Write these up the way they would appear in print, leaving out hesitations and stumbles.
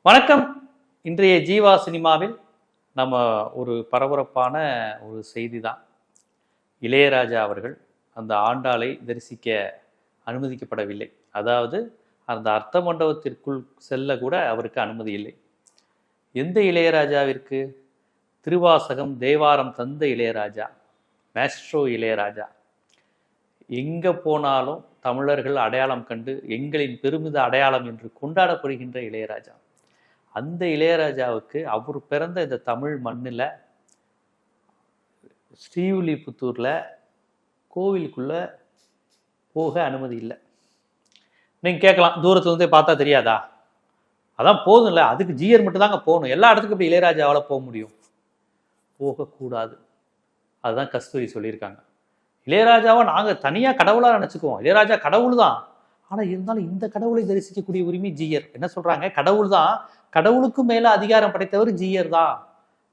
வணக்கம். இன்றைய ஜீவா சினிமாவில் நம்ம ஒரு பரபரப்பான ஒரு செய்தி தான். இளையராஜா அவர்கள் அந்த ஆண்டாளை தரிசிக்க அனுமதிக்கப்படவில்லை. அதாவது அந்த அர்த்த மண்டபத்திற்குள் செல்ல கூட அவருக்கு அனுமதி இல்லை. எந்த இளையராஜாவிற்கு? திருவாசகம் தேவாரம் தந்த இளையராஜா, மேஸ்ட்ரோ இளையராஜா. எங்கே போனாலும் தமிழர்கள் அடையாளம் கண்டு எங்களின் பெருமித அடையாளம் என்று கொண்டாடப்படுகின்ற இளையராஜா. அந்த இளையராஜாவுக்கு அவர் பிறந்த இந்த தமிழ் மண்ணில் ஸ்ரீவில்லிபுத்தூரில் கோவிலுக்குள்ளே போக அனுமதி இல்லை. நீங்கள் கேட்கலாம், தூரத்துலேருந்தே பார்த்தா தெரியாதா? அதான் போதும்ல, அதுக்கு ஜிஆர் மட்டும் தாங்க போகணும். எல்லா இடத்துக்கும் இப்படி இளையராஜாவால் போக முடியும்? போகக்கூடாது. அதுதான் கஸ்தூரி சொல்லியிருக்காங்க. இளையராஜாவை நாங்கள் தனியாக கடவுளாக நினச்சிக்குவோம். இளையராஜா கடவுள் தான், ஆனால் இருந்தாலும் இந்த கடவுளை தரிசிக்கக்கூடிய உரிமை ஜிஆர். என்ன சொல்கிறாங்க? கடவுள் தான், கடவுளுக்கு மேலே அதிகாரம் படைத்தவர் ஜிஆர் தான்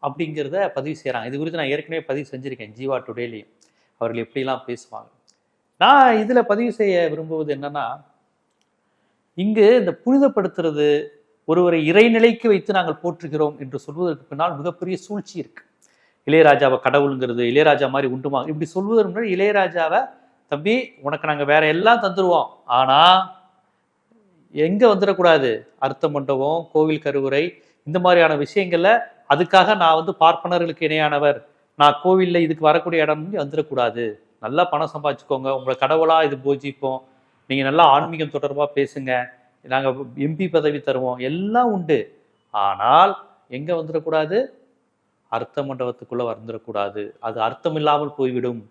அப்படிங்கிறத பதிவு செய்கிறாங்க. இது குறித்து நான் ஏற்கனவே பதிவு செஞ்சுருக்கேன் ஜீவா டுடேலையும். அவர்கள் எப்படிலாம் பேசுவாங்க. நான் இதில் பதிவு செய்ய விரும்புவது என்னன்னா, இங்கு இந்த புனிதப்படுத்துறது, ஒருவரை இறைநிலைக்கு வைத்து நாங்கள் போற்றுகிறோம் என்று சொல்வதற்கு பின்னால் மிகப்பெரிய சூழ்ச்சி இருக்கு. இளையராஜாவை கடவுளுங்கிறது, இளையராஜா மாதிரி உண்டுமா இப்படி சொல்வதற்கு முன்னாடி இளையராஜாவை தம்பி உனக்கு நாங்கள் வேற எல்லாம் தந்துடுவோம், ஆனால் எங்கே வந்துடக்கூடாது? அர்த்த மண்டபம், கோவில் கருவுரை, இந்த மாதிரியான விஷயங்கள்ல அதுக்காக நான் பார்ப்பனர்களுக்கு இணையானவர், நான் கோவிலில் இதுக்கு வரக்கூடிய இடம் வந்துடக்கூடாது. நல்லா பணம் சம்பாதிச்சுக்கோங்க, உங்களை கடவுளா இது பூஜிப்போம், நீங்கள் நல்லா ஆன்மீகம் தொடர்பாக பேசுங்க, நாங்கள் எம்பி பதவி தருவோம், எல்லாம் உண்டு. ஆனால் எங்கே வந்துடக்கூடாது? அர்த்த மண்டபத்துக்குள்ளே வந்துடக்கூடாது. அது அர்த்தம் இல்லாமல் போய்விடும்.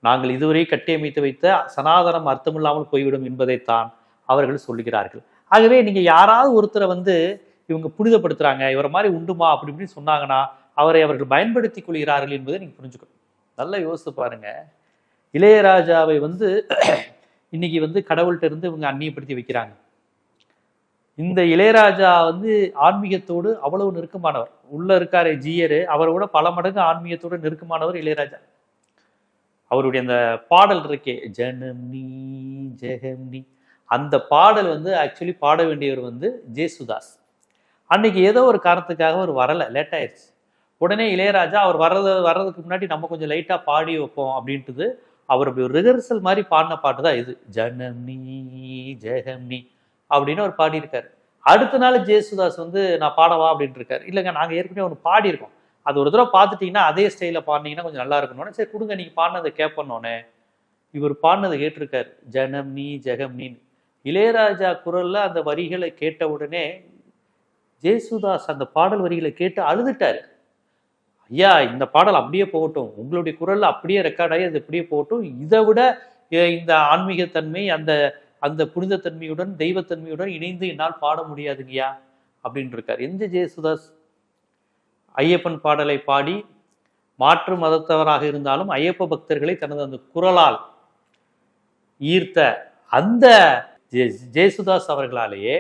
நாங்கள் இதுவரை கட்டியமைத்து வைத்த சனாதனம் அர்த்தமில்லாமல் போய்விடும் என்பதைத்தான் அவர்கள் சொல்லுகிறார்கள். ஆகவே நீங்க யாராவது ஒருத்தரை இவங்க புனிதப்படுத்துறாங்க, இவரை மாதிரி உண்டுமா அப்படி இப்படின்னு சொன்னாங்கன்னா அவரை அவர்கள் பயன்படுத்தி கொள்கிறார்கள் என்பதை நீங்க புரிஞ்சுக்கணும். நல்லா யோசித்து பாருங்க. இளையராஜாவை இன்னைக்கு கடவுள்கிட்ட இருந்து இவங்க அந்நியப்படுத்தி வைக்கிறாங்க. இந்த இளையராஜா ஆன்மீகத்தோடு அவ்வளவு நெருக்கமானவர். உள்ள இருக்காரு ஜிஆர், அவரை விட பல மடங்கு ஆன்மீகத்தோடு நெருக்கமானவர் இளையராஜா. அவருடைய அந்த பாடல் இருக்கே, ஜனம் நீ ஜெகம் நீ, அந்த பாடல் ஆக்சுவலி பாட வேண்டியவர் ஜேசுதாஸ். அன்னைக்கு ஏதோ ஒரு காரணத்துக்காக அவர் வரலை, லேட் ஆயிடுச்சு. உடனே இளையராஜா அவர் வர்றதுக்கு முன்னாடி நம்ம கொஞ்சம் லைட்டாக பாடி வைப்போம் அப்படின்ட்டு அவர் ரிஹர்சல் மாதிரி பாடின பாட்டு தான் இது, ஜனம் நீ ஜெகம் நீ அப்படின்னு அவர் பாடியிருக்காரு. அடுத்த நாள் ஜேசுதாஸ் நான் பாடவா அப்படின்ட்டு இருக்காரு. இல்லைங்க, நாங்கள் ஏற்கனவே ஒன்று பாடியிருக்கோம், அது ஒரு தடவை பார்த்துட்டிங்கன்னா அதே ஸ்டைலில் பாடினீங்கன்னா கொஞ்சம் நல்லா இருக்கணும்னு. சரி கொடுங்க, நீங்கள் பாடினதை கேட்பண்ணோன்னே இவர் பாடினதை கேட்டிருக்காரு, ஜனம் நீ ஜெகம் நீன்னு. இளையராஜா குரல்ல அந்த வரிகளை கேட்ட உடனே ஜேசுதாஸ் அந்த பாடல் வரிகளை கேட்டு அழுதுட்டாரு. ஐயா, இந்த பாடல் அப்படியே போகட்டும், உங்களுடைய குரல்ல அப்படியே ரெக்கார்ட் ஆகி அது அப்படியே போகட்டும், இதை விட இந்த ஆன்மீகத்தன்மை, அந்த அந்த புனிதத்தன்மையுடன் தெய்வத்தன்மையுடன் இணைந்து என்னால் பாட முடியாதுங்கய்யா அப்படின்னு இருக்கார். எந்த ஜேசுதாஸ்? ஐயப்பன் பாடலை பாடி மாற்று மதத்தவராக இருந்தாலும் ஐயப்ப பக்தர்களை தனது அந்த குரலால் ஈர்த்த அந்த ஜேசுதாஸ் அவர்களாலேயே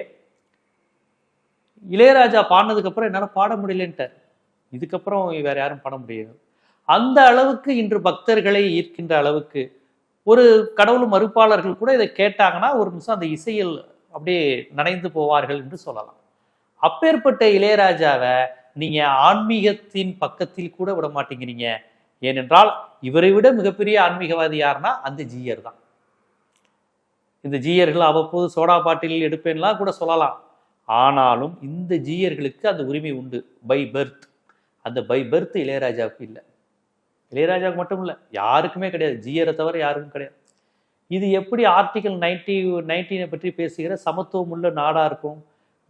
இளையராஜா பாடினதுக்கு அப்புறம் என்னால் பாட முடியலன்ட்டார். இதுக்கப்புறம் வேற யாரும் பாட முடியாது. அந்த அளவுக்கு இன்று பக்தர்களை ஈர்க்கின்ற அளவுக்கு ஒரு கடவுள் மறுப்பாளர்கள் கூட இதை கேட்டாங்கன்னா ஒரு நிமிஷம் அந்த இசையில் அப்படியே நனைந்து போவார்கள் என்று சொல்லலாம். அப்பேற்பட்ட இளையராஜாவை நீங்க ஆன்மீகத்தின் பக்கத்தில் கூட விட மாட்டேங்கிறீங்க. ஏனென்றால் இவரை விட மிகப்பெரிய ஆன்மீகவாதி யாருன்னா அந்த ஜிஆர் தான். இந்த ஜிஆர்கள் அவ்வப்போது சோடா பாட்டில் எடுப்பேன்லாம் கூட சொல்லலாம். ஆனாலும் இந்த ஜிஆர்களுக்கு அந்த உரிமை உண்டு, பை பர்த். அந்த பை பர்த் இளையராஜாவுக்கு இல்லை. இளையராஜாவுக்கு மட்டும் இல்லை, யாருக்குமே கிடையாது, ஜிஆரை தவிர யாருக்கும் கிடையாது. இது எப்படி ஆர்டிகல் 19 பற்றி பேசுகிற சமத்துவம் உள்ள நாடா இருக்கும்?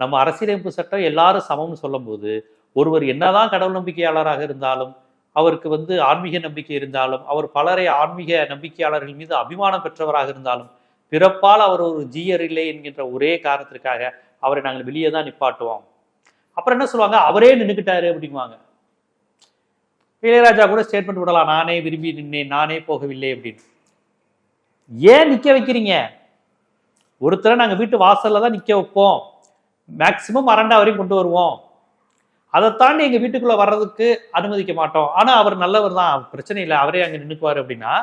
நம்ம அரசியலமைப்பு சட்டம் எல்லாரும் சமம்னு சொல்லும் போது ஒருவர் என்னதான் கடவுள் நம்பிக்கையாளராக இருந்தாலும், அவருக்கு ஆன்மீக நம்பிக்கை இருந்தாலும், அவர் பலரை ஆன்மீக நம்பிக்கையாளர்கள் மீது அபிமானம் பெற்றவராக இருந்தாலும், பிறப்பால் அவர் ஒரு ஜிஆர் இல்லை என்கின்ற ஒரே காரணத்திற்காக அவரை நாங்கள் வெளியே தான் நிப்பாட்டுவோம். அப்புறம் என்ன சொல்லுவாங்க, அவரே நின்றுக்கிட்டாரு அப்படிங்குவாங்க. இளையராஜா கூட ஸ்டேட்மெண்ட் விடலாம், நானே விரும்பி நின்னேன், நானே போகவில்லை அப்படின்னு. ஏன் நிக்க வைக்கிறீங்க? ஒருத்தரை நாங்கள் வீட்டு வாசல்ல தான் நிக்க வைப்போம், மேக்சிமம் அரண்டா வரையும் கொண்டு வருவோம், அதை தாண்டி எங்க வீட்டுக்குள்ள வர்றதுக்கு அனுமதிக்க மாட்டோம். ஆனா அவர் நல்லவர் தான், பிரச்சனை இல்லை, அவரே அங்க நின்னுக்குவாரு அப்படின்னா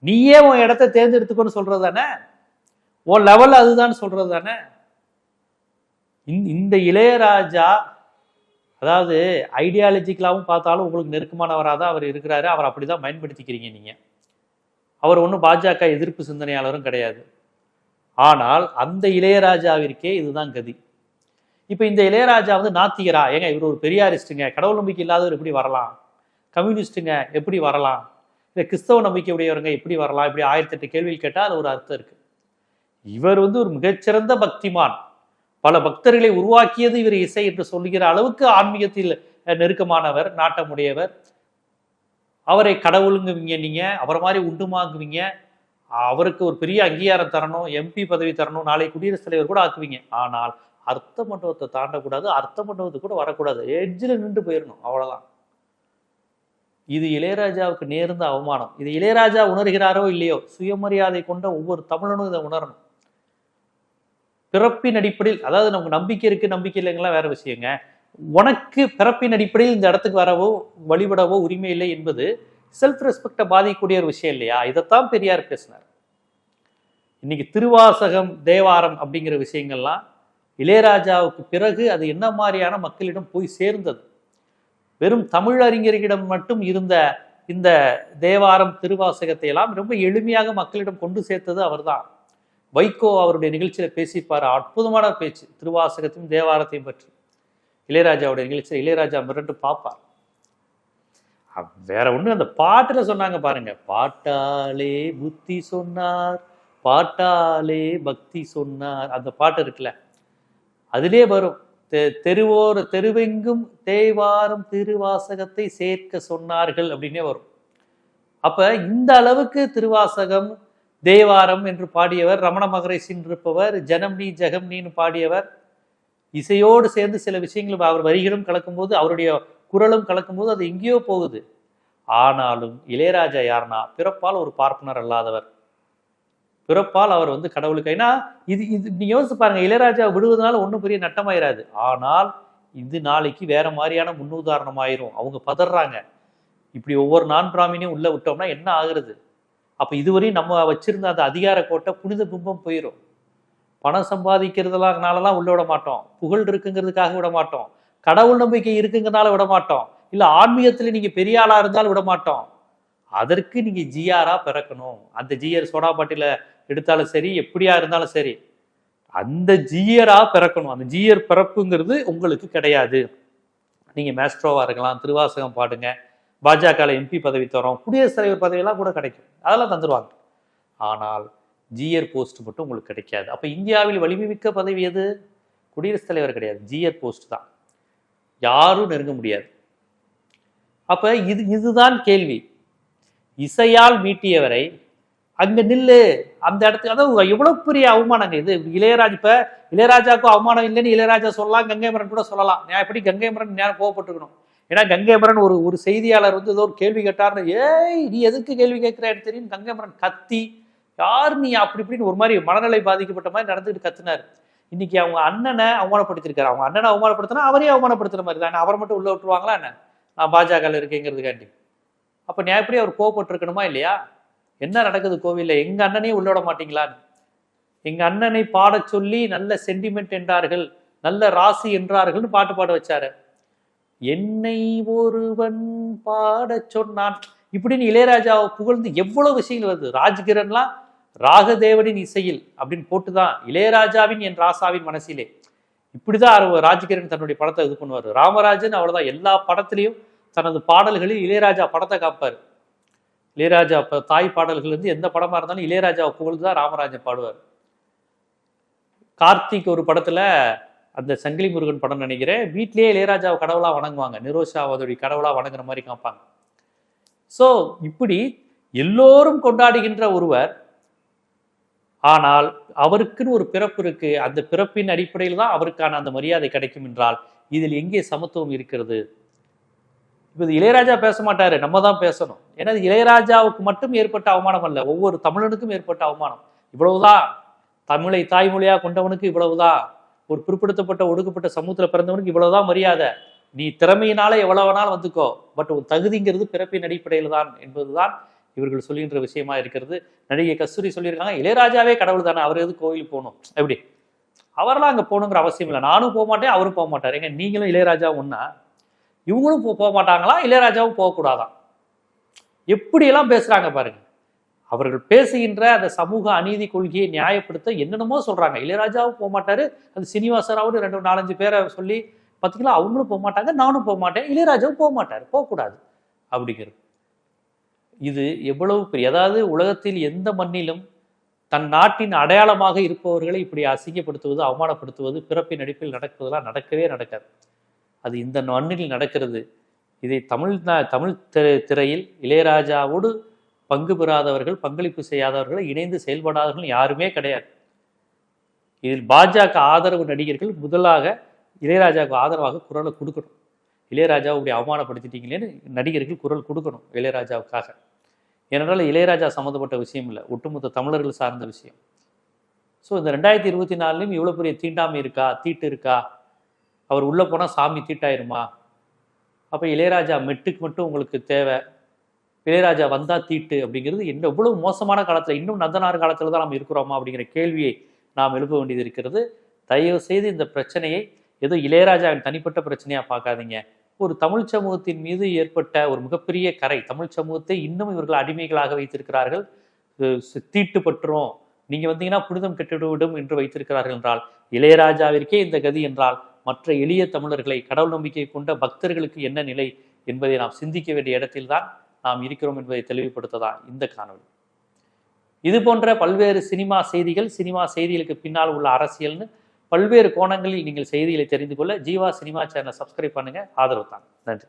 நீயே உன் இடத்த தேர்ந்தெடுத்துக்கோன்னு சொல்றது தானே? உன் லெவல் அதுதான் சொல்றது தானே? இந்த இளையராஜா அதாவது ஐடியாலஜிக்கலாகவும் பார்த்தாலும் உங்களுக்கு நெருக்கமானவராக தான் அவர் இருக்கிறாரு. அவர் அப்படிதான் பயன்படுத்திக்கிறீங்க நீங்க. அவர் ஒன்றும் பாஜக எதிர்ப்பு சிந்தனையாளரும் கிடையாது. ஆனால் அந்த இளையராஜாவிற்கே இதுதான் கதி. இப்போ இந்த இளையராஜா வந்து நாத்திகரா? ஏங்க இவர் ஒரு பெரியாரிஸ்ட்டுங்க, கடவுள் நம்பிக்கை இல்லாதவர் எப்படி வரலாம்? கம்யூனிஸ்ட்டுங்க எப்படி வரலாம்? இல்லை கிறிஸ்தவ நம்பிக்கை உடையவருங்க எப்படி வரலாம்? இப்படி 1008 கேள்விகள் கேட்டால் அது ஒரு அர்த்தம் இருக்கு. இவர் வந்து ஒரு மிகச்சிறந்த பக்திமான், பல பக்தர்களை உருவாக்கியது இவர் இசை என்று சொல்லுகிற அளவுக்கு ஆன்மீகத்தில் நெருக்கமானவர், நாட்டமுடையவர். அவரை கடவுளுங்குவீங்க நீங்க, அவரை மாதிரி உண்டுமாங்குவீங்க, அவருக்கு ஒரு பெரிய அங்கீகாரம் தரணும், எம்பி பதவி தரணும், நாளை குடியரசுத் தலைவர் கூட ஆக்குவீங்க. ஆனால் அர்த்த மண்டபத்தை தாண்டக்கூடாது, அர்த்த மண்டபத்துக்கு கூட வரக்கூடாது, எட்ஜில் நின்று போயிடணும், அவ்வளவுதான். இது இளையராஜாவுக்கு நேர்ந்த அவமானம். இது இளையராஜா உணர்கிறாரோ இல்லையோ, சுயமரியாதை கொண்ட ஒவ்வொரு தமிழனும் இதை உணரணும். பிறப்பின் அடிப்படையில், அதாவது நமக்கு நம்பிக்கை இருக்கு நம்பிக்கை இல்லைங்களா வேற விஷயங்க. உனக்கு பிறப்பின் அடிப்படையில் இந்த இடத்துக்கு வரவோ வழிபடவோ உரிமை இல்லை என்பது செல்ஃப் ரெஸ்பெக்டை பாதிக்கக்கூடிய ஒரு விஷயம் இல்லையா? இதைத்தான் பெரியார் பேசினார். இன்னைக்கு திருவாசகம், தேவாரம் அப்படிங்கிற விஷயங்கள்லாம் இளையராஜாவுக்கு பிறகு அது என்ன மாதிரியான மக்களிடம் போய் சேர்ந்தது. வெறும் தமிழறிஞர்களிடம் மட்டும் இருந்த இந்த தேவாரம், திருவாசகத்தை எல்லாம் ரொம்ப எளிமையாக மக்களிடம் கொண்டு சேர்த்தது அவர்தான். வைகோ அவருடைய நிகழ்ச்சியில பேசிப்பாரு, அற்புதமான பேச்சு திருவாசகத்தையும் தேவாரத்தையும் பற்றி. இளையராஜாவுடைய நிகழ்ச்சியில் இளையராஜா மிரண்டு பார்ப்பார். வேற ஒண்ணு அந்த பாட்டுல சொன்னாங்க பாருங்க, பாட்டாலே புத்தி சொன்னார், பாட்டாலே பக்தி சொன்னார். அந்த பாட்டு இருக்குல்ல, அதிலே வரும் தெருவோர் தெருவெங்கும் தேவாரம் திருவாசகத்தை சேர்க்க சொன்னார்கள் அப்படின்னே வரும். அப்ப இந்த அளவுக்கு திருவாசகம், தேவாரம் என்று பாடியவர் ரமண மகரிஷின் இருப்பவர், ஜனம் நீ ஜெகம் நீன்னு பாடியவர். இசையோடு சேர்ந்து சில விஷயங்கள் அவர் வரிகளும் கலக்கும்போது, அவருடைய குரலும் கலக்கும்போது அது எங்கேயோ போகுது. ஆனாலும் இளையராஜா யாருன்னா பிறப்பால் ஒரு பார்ப்பனர் அல்லாதவர், பிறப்பால் அவர் வந்து கடவுளுக்கு. ஏன்னா இது நீங்க யோசிச்சு பாருங்க, இளையராஜா விடுவதனால ஒன்றும் பெரிய நட்டமாயிராது. ஆனால் இது நாளைக்கு வேற மாதிரியான முன்னுதாரணமாயிரும். அவங்க பதறாங்க, இப்படி ஒவ்வொரு நான் பிராமினையும் உள்ள விட்டோம்னா என்ன ஆகுறது? அப்ப இதுவரையும் நம்ம வச்சிருந்த அந்த அதிகார கோட்டை புனித பிம்பம் போயிடும். பணம் சம்பாதிக்கிறதுனாலலாம் உள்ள விட மாட்டோம், புகழ் இருக்குங்கிறதுக்காக விட மாட்டோம், கடவுள் நம்பிக்கை இருக்குங்கிறதுனால விட மாட்டோம், இல்ல ஆன்மீகத்துல நீங்க பெரிய ஆளா இருந்தாலும் விட மாட்டோம். அதற்கு நீங்க ஜிஆரா பிறக்கணும். அந்த ஜிஆர் சோடா பாட்டில எடுத்தாலும் சரி, எப்படியா இருந்தாலும் சரி, அந்த ஜிஆரா பிறக்கணும். அந்த ஜிஆர் பிறப்புங்கிறது உங்களுக்கு கிடையாது. நீங்க மேஸ்ட்ரோவா இருக்கலாம், திருவாசகம் பாடுங்க, பாஜக எம்பி பதவி தரோம், குடியரசுத் தலைவர் பதவியெல்லாம் கூட கிடைக்கும், அதெல்லாம் தந்துருவாங்க. ஆனால் ஜிஆர் போஸ்ட் மட்டும் உங்களுக்கு கிடைக்காது. அப்ப இந்தியாவில் வலிமை மிக்க பதவி எது? குடியரசுத் தலைவர் கிடையாது, ஜிஆர் போஸ்ட் தான். யாரும் நெருங்க முடியாது. அப்ப இதுதான் கேள்வி. இசையால் மீட்டியவரை அங்க நில்லு, அந்த இடத்துக்கு. அதாவது எவ்வளவு பெரிய அவமானங்க இது. இப்ப இளையராஜாவுக்கும் அவமானம் இல்லைன்னு இளையராஜா சொல்லலாம், கங்கை மரன் கூட சொல்லலாம். நான் எப்படி கங்கை மரன் நேரம் கோவப்பட்டுக்கணும்? ஏன்னா கங்கை மரன் ஒரு செய்தியாளர் வந்து ஏதோ ஒரு கேள்வி கேட்டார்னு, ஏய் நீ எதுக்கு கேள்வி கேட்கிறான்னு தெரியும் கங்கை மரன் கத்தி, யார் நீ அப்படி இப்படின்னு ஒரு மாதிரி மனநிலை பாதிக்கப்பட்ட மாதிரி நடந்துட்டு கத்துனாரு. இன்னைக்கு அவங்க அண்ணனை அவமானப்படுத்திருக்காரு. அவங்க அண்ணனை அவமானப்படுத்தினா அவரே அவமானப்படுத்துற மாதிரி தான். அவரை மட்டும் உள்ள விட்டுருவாங்களா என்ன? நான் பாஜக இருக்கேங்கிறதுக்காண்டி. அப்ப நான் எப்படி அவர் கோவப்பட்டிருக்கணுமா இல்லையா? என்ன நடக்குது கோவில்ல? எங்க அண்ணனையும் உள்ள விட மாட்டீங்களான்னு. எங்க அண்ணனை பாட சொல்லி நல்ல சென்டிமெண்ட் என்றார்கள், நல்ல ராசி என்றார்கள்னு பாட்டு பாட வச்சாரு. என்னை ஒருவன் பாட சொன்னான் இப்படின்னு இளையராஜாவை புகழ்ந்து எவ்வளவு விஷயங்கள் வருது. ராஜ்கிரன்லாம் ராகதேவனின் இசையில் அப்படின்னு போட்டுதான் இளையராஜாவின் என் ராசாவின் மனசிலே, இப்படிதான் ராஜ்கிரண் தன்னுடைய படத்தை இது பண்ணுவார். ராமராஜன் அவ்வளவுதான், எல்லா படத்திலையும் தனது பாடல்களில் இளையராஜா படத்தை காப்பாரு. இளையராஜா தாய் பாடல்கள் வந்து எந்த படமா இருந்தாலும் இளையராஜாவை புகழ்ந்துதான் ராமராஜன் பாடுவார். கார்த்திக் ஒரு படத்துல, அந்த சங்கிலி முருகன் படம் நினைக்கிறேன், வீட்லயே இளையராஜாவை கடவுளா வணங்குவாங்க, நிரோஷா அதோடைய கடவுளா வணங்குற மாதிரி காப்பாங்க. சோ இப்படி எல்லோரும் கொண்டாடுகின்ற ஒருவர், ஆனால் அவருக்குன்னு ஒரு பிறப்பு இருக்கு, அந்த பிறப்பின் அடிப்படையில் தான் அவருக்கான அந்த மரியாதை கிடைக்கும் என்றால் இதில் எங்கே சமத்துவம் இருக்கிறது? இப்ப இளையராஜா பேச மாட்டாரு, நம்ம தான் பேசணும். ஏன்னா இளையராஜாவுக்கு மட்டும் ஏற்பட்ட அவமானம் அல்ல, ஒவ்வொரு தமிழனுக்கும் ஏற்பட்ட அவமானம். இவ்வளவுதான், தமிழை தாய்மொழியா கொண்டவனுக்கு இவ்வளவுதான், ஒரு பிற்படுத்தப்பட்ட ஒடுக்கப்பட்ட சமூகத்துல பிறந்தவனுக்கு இவ்வளவுதான் மரியாதை. நீ திறமையினால எவ்வளவு நாள் வந்துக்கோ, பட் உன் தகுதிங்கிறது பிறப்பின் அடிப்படையில் தான் என்பதுதான் இவர்கள் சொல்லுகின்ற விஷயமா இருக்கிறது. நடிகை கஸ்தூரி சொல்லியிருக்காங்க, இளையராஜாவே கடவுள் தானே, அவர் எது கோயிலுக்கு போகணும்? எப்படி அவரெல்லாம் அங்கே போகணுங்கிற அவசியம் இல்லை. நானும் போக மாட்டேன், அவரும் போக மாட்டார். ஏங்க நீங்களும் இளையராஜா ஒன்றா? இவங்களும் போக மாட்டாங்களா, இளையராஜாவும் போகக்கூடாதான்? எப்படியெல்லாம் பேசுகிறாங்க பாருங்க. அவர்கள் பேசுகின்ற அந்த சமூக அநீதி கொள்கையை நியாயப்படுத்த என்னென்னமோ சொல்கிறாங்க. இளையராஜாவும் போக மாட்டார், அது சீனிவாசராவும் 2-4-5 பேரை சொல்லி பார்த்தீங்களா, அவங்களும் போக மாட்டாங்க, நானும் போக மாட்டேன், இளையராஜாவும் போக மாட்டார், போகக்கூடாது அப்படிங்கிறது. இது எவ்வளவு பெரிய, அதாவது உலகத்தில் எந்த மண்ணிலும் தன் நாட்டின் அடையாளமாக இருப்பவர்களை இப்படி அசிங்கப்படுத்துவது, அவமானப்படுத்துவது, பிறப்பின் நடிப்பில் நடக்குவதெல்லாம் நடக்கவே நடக்காது. அது இந்த மண்ணில் நடக்கிறது. இதை தமிழ் திரையில் இளையராஜாவோடு பங்கு பெறாதவர்கள், பங்களிப்பு செய்யாதவர்கள், இணைந்து செயல்படாதவர்கள் யாருமே கிடையாது. இதில் பாஜக ஆதரவு நடிகர்கள் முதலாக இளையராஜாவுக்கு ஆதரவாக குரலை கொடுக்கணும். இளையராஜாவை இப்படி அவமானப்படுத்திட்டீங்களேன்னு நடிகர்கள் குரல் கொடுக்கணும் இளையராஜாவுக்காக. ஏனென்றால் இளையராஜா சம்மந்தப்பட்ட விஷயம் இல்லை, ஒட்டுமொத்த தமிழர்கள் சார்ந்த விஷயம். ஸோ இந்த 2024 இவ்வளோ பெரிய தீண்டாமை இருக்கா, தீட்டு இருக்கா? அவர் உள்ளே போனால் சாமி தீட்டாயிருமா? அப்போ இளையராஜா மெட்டுக்கு மட்டும் உங்களுக்கு தேவை, இளையராஜா வந்தால் தீட்டு அப்படிங்கிறது என்ன எவ்வளவு மோசமான காலத்தில், இன்னும் நந்தனார் காலத்தில் தான் நாம் இருக்கிறோமா அப்படிங்கிற கேள்வியை நாம் எழுப்ப வேண்டியது இருக்கிறது. தயவு செய்து இந்த பிரச்சனையை ஏதோ இளையராஜாவின் தனிப்பட்ட பிரச்சனையாக பார்க்காதீங்க. ஒரு தமிழ் சமூகத்தின் மீது ஏற்பட்ட ஒரு மிகப்பெரிய கரை. தமிழ் சமூகத்தை இன்னும் இவர்கள் அடிமைகளாக வைத்திருக்கிறார்கள். தீட்டு பற்றுறோம், நீங்கள் வந்தீங்கன்னா புனிதம் கெட்டுவிடும் என்று வைத்திருக்கிறார்கள் என்றால், இளையராஜாவிற்கே இந்த கதி என்றால் மற்ற எளிய தமிழர்களை, கடவுள் நம்பிக்கை கொண்ட பக்தர்களுக்கு என்ன நிலை என்பதை நாம் சிந்திக்க வேண்டிய இடத்தில்தான் நாம் இருக்கிறோம் என்பதை தெளிவுபடுத்ததான் இந்த காணொலி. இது போன்ற பல்வேறு சினிமா செய்திகளுக்கு பின்னால் உள்ள அரசியல்னு பல்வேறு கோணங்களில் நீங்கள் செய்திகளை தெரிந்து கொள்ள ஜீவா சினிமா சேனலை சப்ஸ்கிரைப் பண்ணுங்க, ஆதரவு தாங்க. நன்றி.